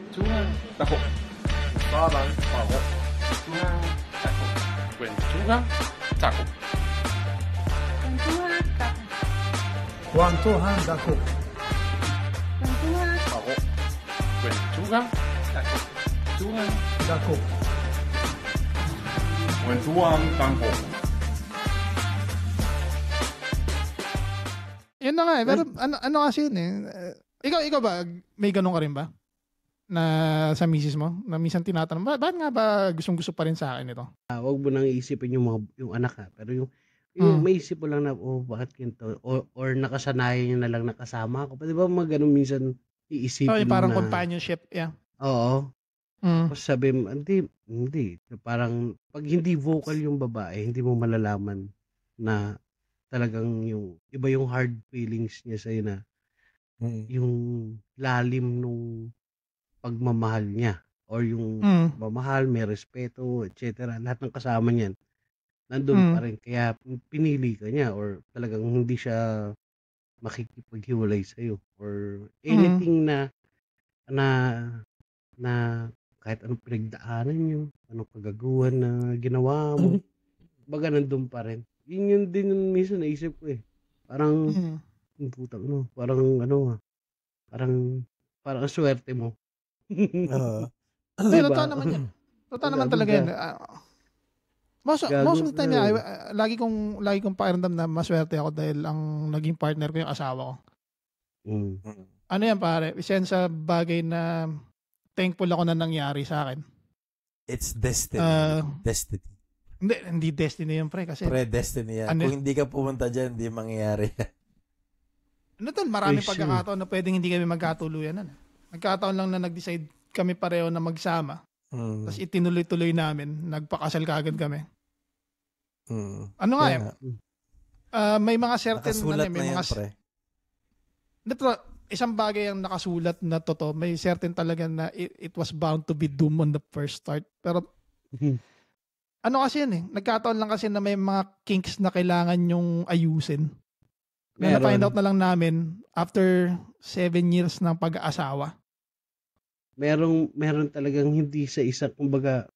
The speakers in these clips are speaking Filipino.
kwentuhan, tako. Usapan, pako. Kwentuhan, tako. Kwentuhan, tako. Kwentuhan, tako. Kwentuhan dako. Kwentuhan, Pako. Kwentuhan, tako. Kwentuhan, Dako. kwentuhan, tako. Yun na nga eh. Pero ano kasi yun eh. Ikaw ba, may ganun ka rin ba? Na sa misis mo? Na minsan tinatanong, bakit nga ba gustong-gusto pa rin sa akin ito? Wag mo nang iisipin yung anak ha. Pero yung may isip mo lang na, bakit ganito? Or nakasanayan nyo na lang nakasama ako. Di ba ganun minsan iisipin Oh, mo parang na. companionship, yeah. Oo. Mm. Tapos sabi mo, hindi. Parang, pag hindi vocal yung babae, hindi mo malalaman na talagang iba yung hard feelings niya sa'yo na yung lalim nung pagmamahal niya. Or yung mamahal, may respeto, etc. Lahat ng kasama niyan, nandun pa rin. Kaya pinili ka niya or talagang hindi siya makikipaghiwalay sa'yo. Or anything na kahit anong pinagdaanan nyo, anong kagaguhan na ginawa mo, baga nandun pa rin. Yun din yung minsan naisip ko eh. Parang, putang parang ang swerte mo. Pero totoo naman yan. Totoo naman talaga yan. Most of the time, lagi kong pakiramdam na maswerte ako dahil ang naging partner ko yung asawa ko. Ano yan pare? Isa yan sa bagay na thankful ako na nangyari sa akin. It's destiny. Destiny. Hindi destiny yun, pre. Kasi Pre-destiny yan. Kung hindi ka pumunta dyan, hindi mangyayari. Maraming pagkakataon na pwedeng hindi kami magkatuluyan. Nagkataon lang na nag-decide kami pareho na magsama. Tapos itinuloy-tuloy namin. Nagpakasal kaagad kami. Ano nga yan? May mga certain... Nakasulat na yan, pre. Isang bagay ang nakasulat na totoo. May certain talaga na it was bound to be doom on the first start. Pero... ano kasi yun eh, nagkataon lang kasi na may mga kinks na kailangan yung ayusin. Na-find out na lang namin after 7 years ng pag-aasawa. Meron talagang hindi sa isa, kumbaga,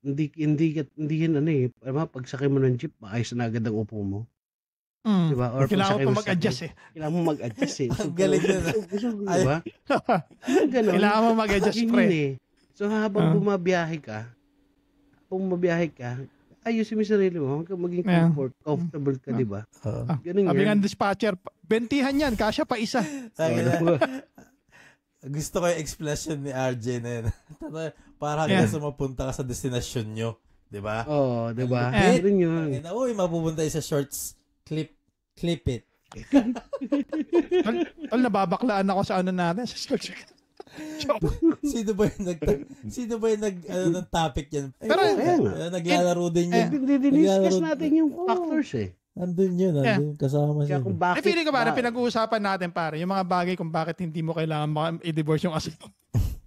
hindi yun pagsakay mo ng jeep, maayos na agad ang upo mo. Diba? Or kailangan mo mag-adjust eh. Kailangan mo mag-adjust eh. Ang galing yun. Diba? Kailangan mo mag-adjust, pre. So habang bumabiyahe ka, ayusin mo yung sarili mo, maging comfortable ka, di ba? Ganun Sabi yan. nga dispatcher, bentihan yan, kasya pa isa. Gusto ko yung explanation ni RJ na yun. Para hanggang sa mapunta ka sa destination nyo. Di ba? Oo, di ba? Ganun yun. Uy, mapupunta sa shorts. Clip it. Nababaklaan ako sa ano natin. Sino ba yung ng topic yan? Pero naglalaro din yun. Discuss natin yung factors eh. Andun yun, kasama siya. Kung bakit, feeling ko pare, pinag-uusapan natin pare, yung mga bagay kung bakit hindi mo kailangan i-divorce yung asawa.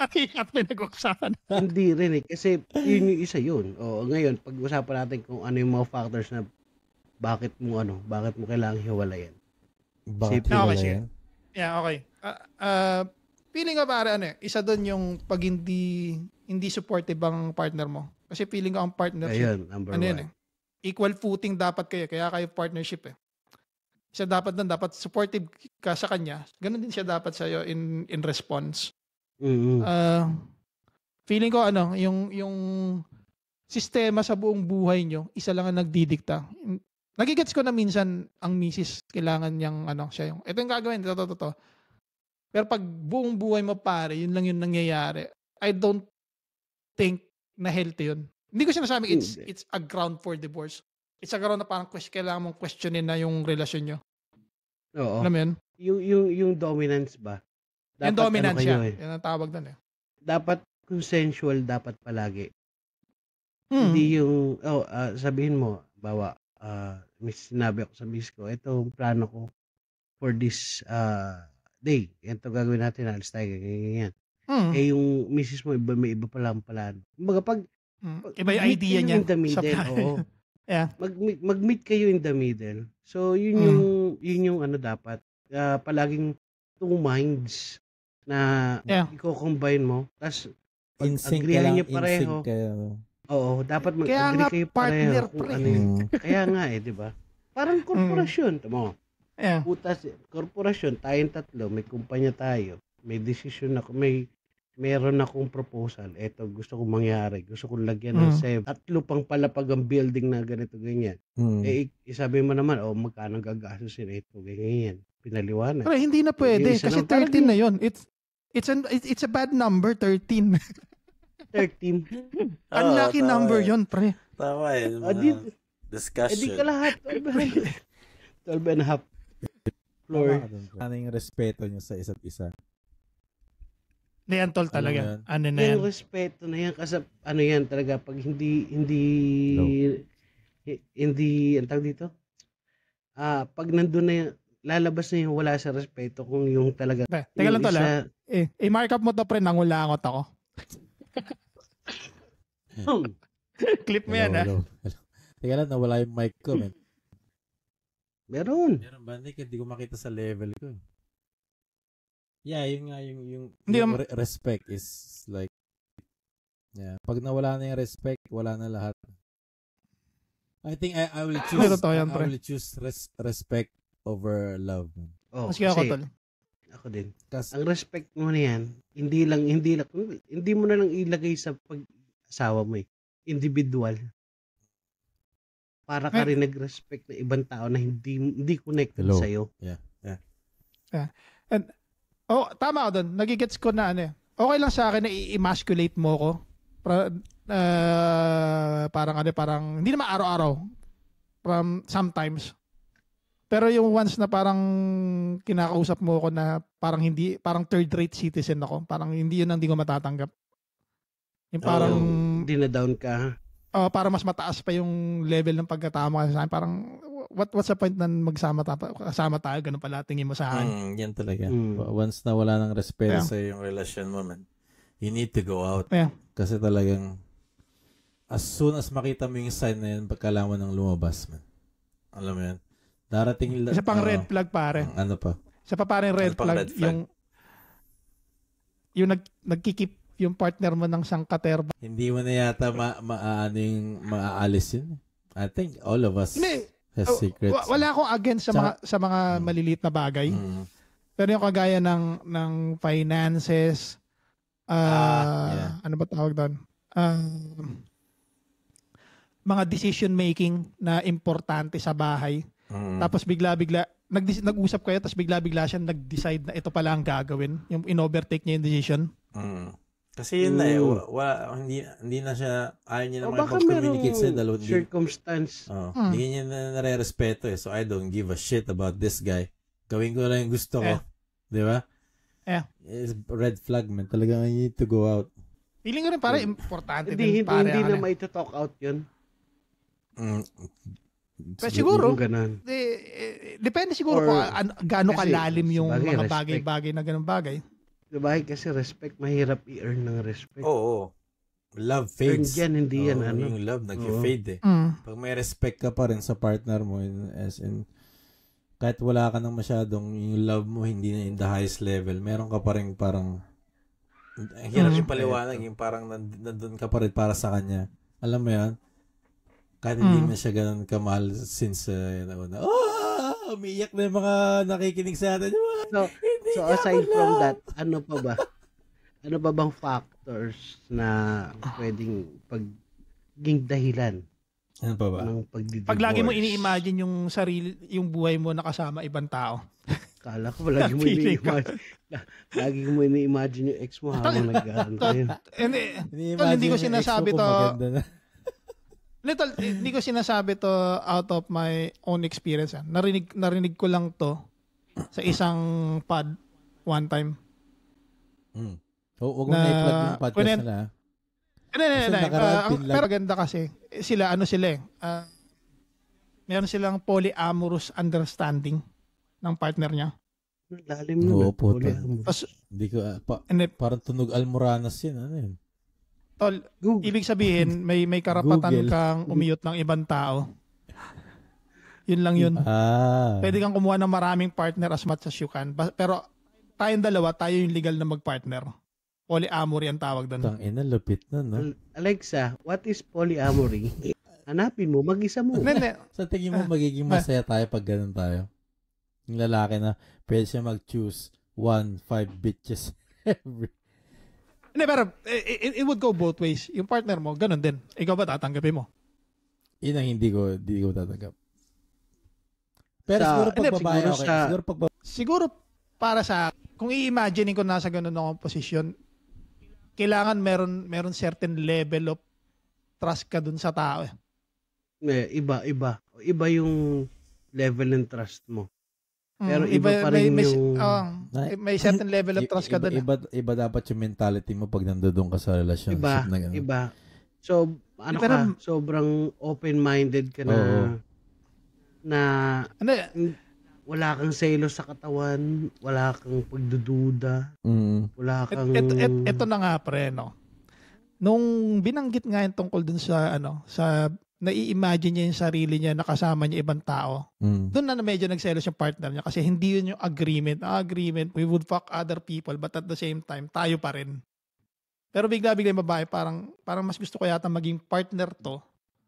At pinag-uusapan. Hindi rin eh, kasi yun yung isa yun. Ngayon, pag-usapan natin kung ano yung mga factors na bakit mo kailangan hiwalayan. Bakit hiwalayan? Yeah, okay. Feeling ko pare, isa doon yung pag hindi supportive ang partner mo. Kasi feeling ko ang partnership, ayun, number one. Equal footing dapat kayo, kaya kayo partnership eh. Siya dapat supportive ka sa kanya. Ganun din siya dapat sa iyo in response. Feeling ko yung sistema sa buong buhay nyo, isa lang ang nagdidikta. Nagigets ko na minsan ang misis kailangan niyang siya yung ito yung gagawin, ito. Pero pag buong buhay mo pare, yun lang yung nangyayari. I don't think na healthy yun. Hindi ko sinasabing it's a ground for divorce. It's a ground na parang kailangan mong questionin na yung relasyon nyo. Oo. Alam mo yun? Yung dominance ba? Dapat yung dominance siya. Yan ang tawag doon eh. Dapat consensual dapat palagi. Hindi yung, sabihin mo, sinabi ako sa miss ko, ito ang plano ko for this day. Ito gagawin natin, alis tayo, ganyan. Yung misis mo, may iba pala ang plano. Kumbaga, pag iba yung idea niya. In the middle, yeah. Mag-meet kayo in the middle. So, yun yung dapat. Palaging 2 minds na Yeah. i-combine mo. Tapos, pag In sync ka agreehan lang, niyo in pareho, sync kayo. oo, dapat Kaya mag-agree nga, kayo partner, pareho kung pre. ano yun. Mm. Kaya nga di ba? Parang korporasyon. Tama mo, Yeah. putas, korporasyon, tayong tatlo, may kumpanya tayo, may decision ako, meron akong proposal, eto gusto kong mangyari, gusto kong lagyan ng 7, tatlo pang palapag ang building na ganito, ganyan. Isabi mo naman, magkano gagastusin, eto, ganyan, pinaliwanag. Pero hindi na pwede Yung isa kasi lang, parang 13 na yun. It's a bad number, 13. 13. Unlucky tama number eh. yun, pre. Tama yun. Di Discussion. ka lahat, 12 and a half floor. Ano yung respeto nyo sa isa't isa? Hindi yan, tol, Alam mo talaga. yan? Ano na yan? Yung respeto na yan, kasi ano yan talaga, pag hindi, ang tawag dito, pag nandun na yan, lalabas na yung wala sa respeto kung yung talaga. Teka lang, tol, i-mark up mo to, pre, nangulangot ako. Clip mo yan, ha? Hello. Teka lang, nawala yung mic ko, man. Meron. Meron ba? Hindi ko makita sa level ko. Yeah, yun nga, yung respect is like, yeah, pag nawala na yung respect, wala na lahat. I think I will choose, I will choose respect over love. Maski ako, tol. Ako din. Ang respect mo na yan, hindi mo na lang ilagay sa pag-asawa mo eh. Individual. Para ka rin nag-respect ng ibang tao na hindi connected sa'yo. Yeah. And, tama ako doon. Nagigets ko na ano eh. Okay lang sa akin na i-emasculate mo ko. Parang hindi naman araw-araw. Sometimes. Pero yung once na parang kinakausap mo ko na parang third-rate citizen ako. Parang hindi ko matatanggap. Yung parang dinadown ka. Para mas mataas pa yung level ng pagkatama sa akin. Parang what's the point na kasama tayo, ganun pala tingin mo sa akin. Yan talaga. Once na wala ng respeto sa yung relasyon mo, man, you need to go out. Yeah. Kasi talagang as soon as makita mo yung sign na yan, pagkala mo nang lumabas, man. Alam mo yan? Darating isa pang red flag, pare. Ano pa? Isa pa parang red flag, yung nagkikip yung partner mo ng sangkaterba. Hindi mo na yata maaalis yun. I think all of us has secrets. Wala akong against sa mga maliliit na bagay. Pero yung kagaya ng finances, ano ba tawag doon? Mga decision making na importante sa bahay. Tapos bigla-bigla nag-usap kayo tapos bigla-bigla siya nag-decide na ito pala ang gagawin. Yung in-overtake niya yung decision. Kasi yun na hindi na siya, ayaw niya naman mag-communicate sa dalawang circumstance. Hindi niya na nare-respeto eh. So I don't give a shit about this guy. Gawin ko lang yung gusto ko. Di ba? Yeah. It's red flag, man. Talagang I need to go out. Feeling ko rin para importante hindi, din pare. Hindi na may to talk out yun. Pero siguro, depende siguro kung gaano kalalim yung mga bagay-bagay na ganun bagay. Sabagay kasi respect, mahirap i-earn ng respect. Oo. Love fades. Yan, hindi yan. Yung love nag-fade eh. Pag may respect ka pa rin sa partner mo, as in, kahit wala ka nang masyadong, yung love mo hindi na in the highest level, meron ka pa rin parang, hirap yung paliwanag, yung parang nandun ka pa rin para sa kanya. Alam mo yan? Kahit hindi na siya ganun kamahal since, umiiyak na yung mga nakikinig sa atin. So aside from that, ano pa ba? Ano pa bang factors na pwedeng pagiging dahilan? Ano pa ba? Ng pagdidivorce? Pag lagi mo ini-imagine yung yung buhay mo nakasama ibang tao. Kala ko lagi mo ini-imagine yung ex mo habang nag-aaral kayo. Hindi ko sinasabi to. Hindi ko sinasabi to out of my own experience. Narinig ko lang to sa isang pod one time. Huwag mo na-i-plug yung podcast nila. Pero maganda kasi sila meron silang polyamorous understanding ng partner niya. Lalim mo. Hindi ko, parang tunog Almoranas yun. Ano yun? Tol, ibig sabihin, may karapatan kang umiyot ng ibang tao. Yun lang yun. Pwede kang kumuha ng maraming partner as much as you can. Pero tayong dalawa, tayo yung legal na magpartner. Polyamory ang tawag doon. Tangina, lupit na, no? Alexa, what is polyamory? Hanapin mo, mag-isa mo. Hindi. Sa tingin mo, magiging masaya tayo pag ganun tayo? Yung lalaki na pwede siya mag-choose 1, 5 bitches every. Hindi, pero it would go both ways. Yung partner mo, ganun din. Ikaw ba tatanggapin mo? Yun ang hindi ko tatanggap. Pero Sa- siguro pag hindi, babae, siguro okay. sa- Siguro pag babae, Siguro para sa kung i-imagine ko nasa ganun akong posisyon, kailangan meron certain level of trust ka dun sa tao. Iba yung level ng trust mo. Pero iba pa rin yung... may certain level of trust ka dun. Iba dapat yung mentality mo pag nandoon ka sa relationship na gano'n. Iba. So, sobrang open-minded ka na wala kang selos sa katawan, wala kang pagdududa, wala kang... Ito na nga pre, no? Nung binanggit nga yung tungkol dun sa nai-imagine niya yung sarili niya nakasama niya ibang tao, doon na medyo nagselos yung partner niya kasi hindi yun yung agreement. We would fuck other people but at the same time, tayo pa rin. Pero bigla-bigla yung babae, parang mas gusto ko yata maging partner to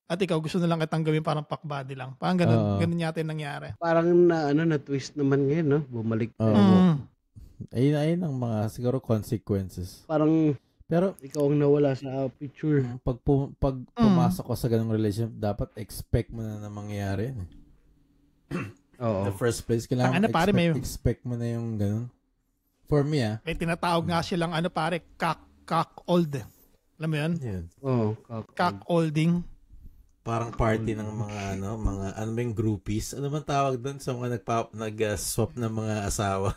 at ikaw gusto na lang kitang gawin parang fuck buddy lang. Parang ganun yata yung nangyari. Parang na-twist naman ngayon, no? Bumalik. Ayun ang mga siguro consequences. Parang pero ikaw ang nawala sa picture. Pag pumasok ko sa ganung relationship, dapat expect mo na mangyayari yun. Oo. The first place, kailangan expect mo na yung ganun. For me, may tinatawag nga silang cock-old. Alam mo yun? Oo. Cock-olding. Parang party ng mga ano ba yung groupies? Ano bang tawag doon sa mga nag-swap ng mga asawa?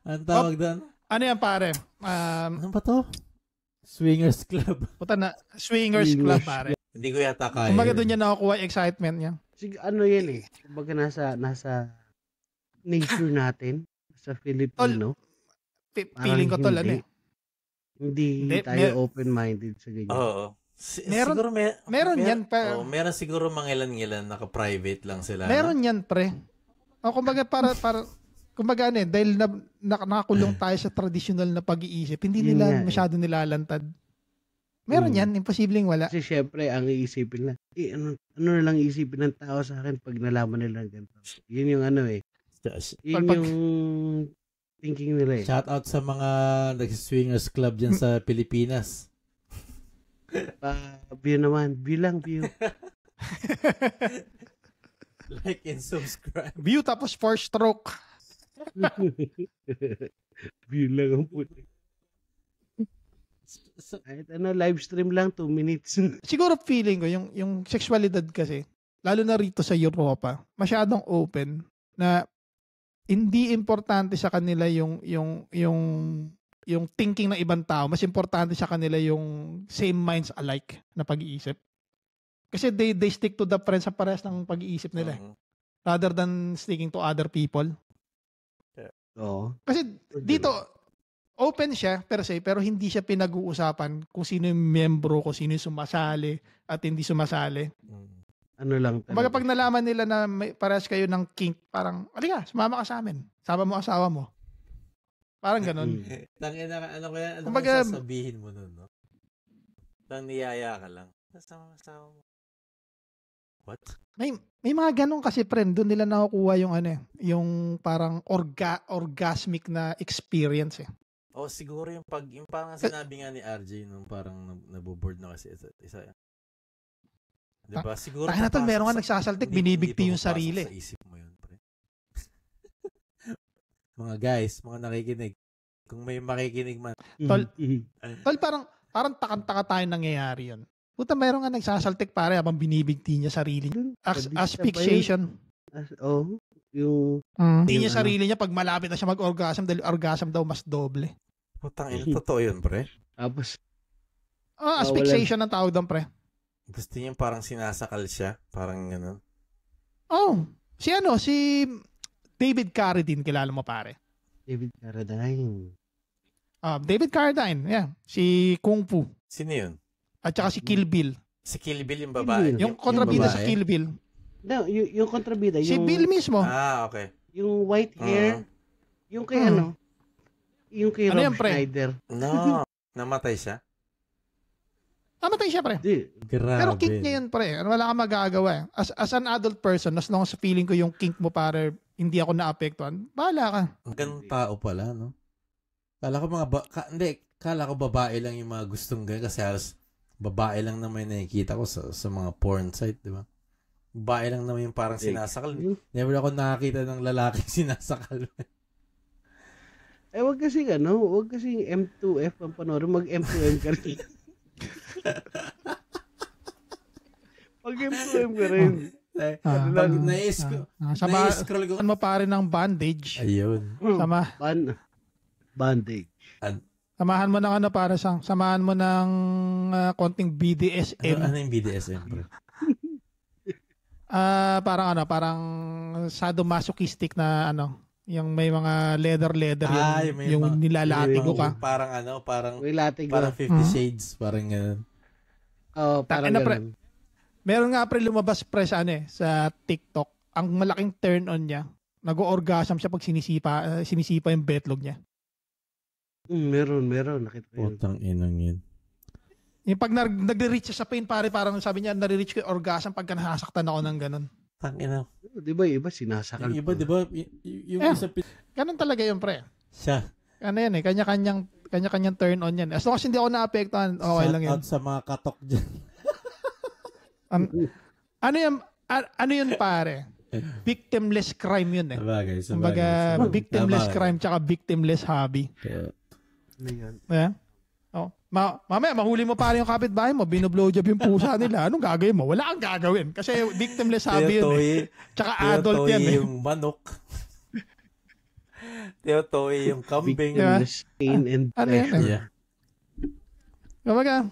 Anong tawag doon? Ano yan pare? Ano ba to? Swingers Club. Puta na, Swingers Club pare. Hindi ko yata kaya. Kumbaga doon niya nakukuha excitement niya. Ano yan eh. Kumbaga nasa nature natin sa Filipino. Feeling ko tol ano eh. Hindi tayo open-minded sa ganyan. Oo. Meron yan pa. Meron siguro mga ilan naka-private lang sila. Meron yan pre. O kumbaga para kumbaga dahil nakakulong tayo sa traditional na pag-iisip, hindi nila masyado nilalantad. Meron yan, imposibleng wala. Kasi syempre, ang iisipin lang, ano na lang iisipin ng tao sa akin pag nalaman nila ganito. Yun yung yun yung thinking nila eh. Shout out sa mga nag-swingers club dyan sa Pilipinas. View naman. View. Like and subscribe. View tapos 4 stroke. View lang ang puti. Kahit live stream lang 2 minutes. Siguro feeling ko yung sexualidad kasi, lalo na rito sa Europa, masyadong open na hindi importante sa kanila yung thinking ng ibang tao, mas importante sa kanila yung same minds alike na pag-iisip. Kasi they stick to the friends sa parehas ng pag-iisip nila rather than sticking to other people. Oo. Kasi dito open siya per se, pero hindi siya pinag-uusapan kung sino yung miyembro, kung sino yung sumasali at hindi sumasali. Ano lang talaga. Kumbaga pag nalaman nila na parehas kayo ng kink, parang, alika, sumama ka sa amin. Sama mo asawa mo. Parang ganun. Ano kumbaga, sasabihin mo nun, no? Nang niyaya ka lang. Nasama mo. What? May mga ganun kasi friend, doon nila nakukuha yung parang orgasmic na experience eh. Siguro yung parang sinabi nga ni RJ nung parang naboboard na kasi isa. Diba? Siguro tayo na to, meron nga nagsasaltik, binibigti yung sarili. Sa isip mo yun, pre. Mga guys, mga nakikinig. Kung may makikinig man. Tol, parang takang-taka tayo nangyayari yun. Puta, meron nga nagsasaltik pare habang binibigti niya sarili. Asphyxiation. Hindi niya sarili niya pag malapit na siya mag-orgasm dahil orgasm daw mas doble. Putang ina, totoo yun, pre. Tapos, asphyxiation ang tawag doon, pre. Gusto niya parang sinasakal siya. Parang gano'n. Si David Carradine, kilala mo pare. David Carradine. David Carradine, yeah. Si Kung Fu. Sino yun? At saka si Kill Bill. Si Kill Bill yung babae. Yung kontrabida sa Kill Bill. No, yung kontrabida. Si Bill mismo. Okay. Yung white hair. Yung kay Yung kay Ano Rob yan, pre? Schneider. No. Namatay siya? Namatay siya, pre. Hindi. Grabe. Pero kink niya yun, pre. Wala kang magagawa. As an adult person, as long as feeling ko yung kink mo, pare, hindi ako naapektuhan, bahala ka. Ang ganun tao pala, no? Kala ko kala ko babae lang yung mga gustong ganyan kasi halos babae lang naman yung nakikita ko sa mga porn site, di ba? Babae lang naman yung parang sinasakal. Never ako nakakita ng lalaki sinasakal. Wag kasi M2F ang panoorin, mag M2M ka rin. Pag M2M ka rin. Pag na-scroll ko. Mo pare ng bandage. Ayun. Bandage. Samahan mo ng samahan mo ng konting BDSM. Ano yung BDSM, bro? Parang sadomasochistic na yung may mga leather yung nilalatigo ka. Parang may latigo. Parang 50 Shades, parang gano'n. Oh, parang gano'n. Meron nga pre lumabas pre sa TikTok. Ang malaking turn on niya. Nag-orgasm siya pag sinisipa yung betlog niya. Meron. Nakita ko yun. Putang inang yun. Yung pag nag-reach siya sa pain, pare, parang sabi niya, nare-reach ko yung orgasm pagka nasaktan ako ng ganun. Tangina. Di ba yung iba sinasakal? Yung iba, di ba? Yung isa... Ganun talaga yun, pre. Siya. Ano yan eh, kanya-kanyang turn on yan. As long as hindi ako naapektuhan, okay lang yun. Shout out sa mga katok dyan. Ano yun, pare? Victimless crime yun eh. Sabagay. Kumbaga, victimless crime tsaka victimless hobby. Yeah. Oh, mamaya mahuli mo pare yung kapitbahay mo, bino-blowjob yung pusa nila. Anong gagawin mo? Wala kang gagawin kasi victimless hobby yun eh. Tsaka adult yan eh. Yung manok. Teotoy yung kambing. Victimless pain and pleasure. Yeah. Kumbaga,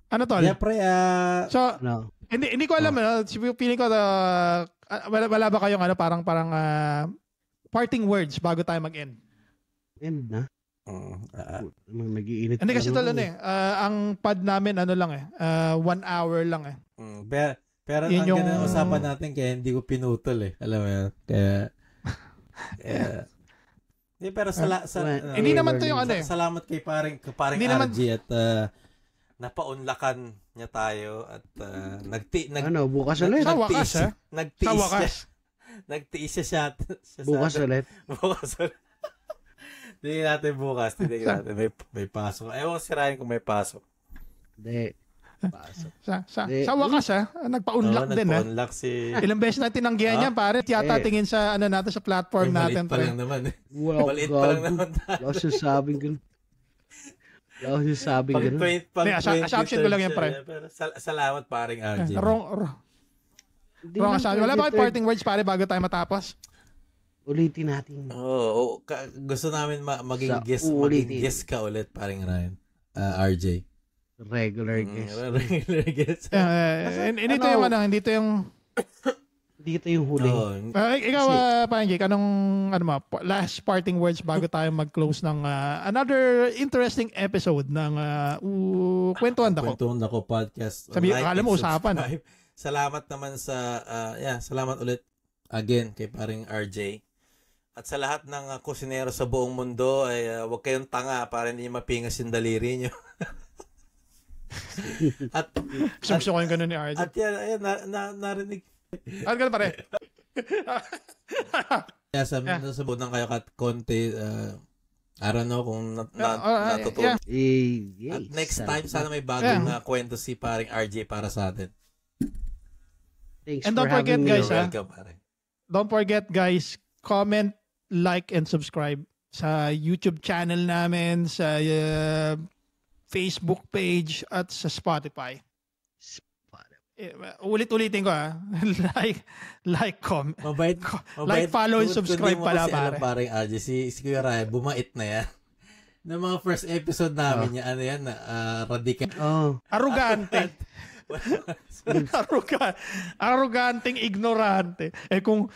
ano tol? Yeah, pre. So, hindi ko alam. Feeling ko, wala ba kayong parang parting words bago tayo mag-end? End na? Nag-iinit. Hindi kasi tol ang pad namin 1 hour lang eh. Pero ang ganda ng usapan natin kaya hindi ko pinutol eh. Alam mo yun? Kaya pero hindi naman to yung salamat kay paring RG at napaunlakan niya tayo at bukas ulit. Sa wakas nagtiis siya bukas ulit. Hindi natin bukas. May pasok. Ewan sirahin kung may pasok. Hindi. Pasok. Sa wakas nagpa-unlock din nagpa-unlock si... Ilang beses na tinanggihan yan pare. Tiyata tingin sa natin sa platform natin. Maliit pa lang naman eh. Wow, maliit pa lang naman tayo. Wala sasabing ganun. Assumption ko lang yan pre. Salamat paring RJ. Wrong assumption. Wala ba kayo parting words pare bago tayo matapos? Ulitin natin. Gusto namin maging guest ka ulit paring Ryan. RJ. Regular guest. Regular guest. Hindi to yung dito yung huli. Ikaw, Panjik, anong last parting words bago tayo mag-close ng another interesting episode ng Kwentuhan Dako. Kwentuhan Dako podcast. Sabi, akala mo usapan. Salamat naman salamat ulit again kay paring RJ. At sa lahat ng kusinero sa buong mundo, ay huwag kayong tanga para hindi mapingas yung daliri nyo. At gusto ko yung ganun ni RJ. At yan, narinig. At ganun pare. Kaya nasabunan kayo kat konti, I don't know kung natutunan. At next time, sana may bagong kwento si paring RJ para sa atin. Thanks and for having me. Welcome, pare. Don't forget guys, comment, like, and subscribe sa YouTube channel namin, sa Facebook page, at sa Spotify. Ulit-ulitin ko like, comment. Like, follow, and subscribe pala pare. Paring RJ, si Kuya Ryan, bumait na yan. Na mga first episode namin yan, radical. Arrogante. Arroganteng ignorante. Kung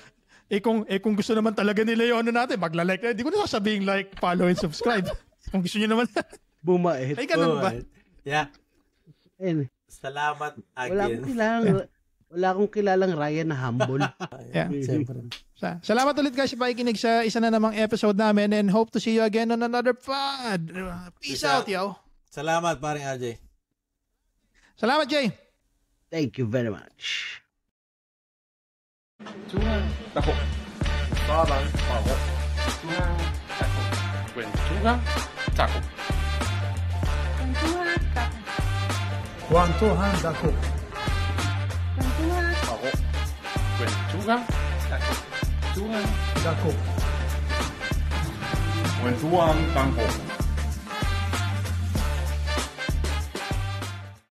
gusto naman talaga nila yung natin, magla-like na. Hindi ko na sasabihin like, follow, and subscribe. Kung gusto nyo naman. Bumait. Ay, ganun ba? Yeah. Salamat again. Wala ko kailangan. Wala akong kilalang Ryan na humble. Yeah. Siyempre. Salamat ulit guys sa pakikinig sa isa na namang episode namin and hope to see you again on another pod. Peace out, yo. Salamat, paring RJ. Salamat, Jay. Thank you very much. kwentuhan, dako. Usapan, pako. Kwentuhan, dako. Kwentuhan, tako. Kwentuhan dako. Kwentuhan, Pako. Kwentuhan, dako. Kwentuhan, Dako. kwentuhan, dako.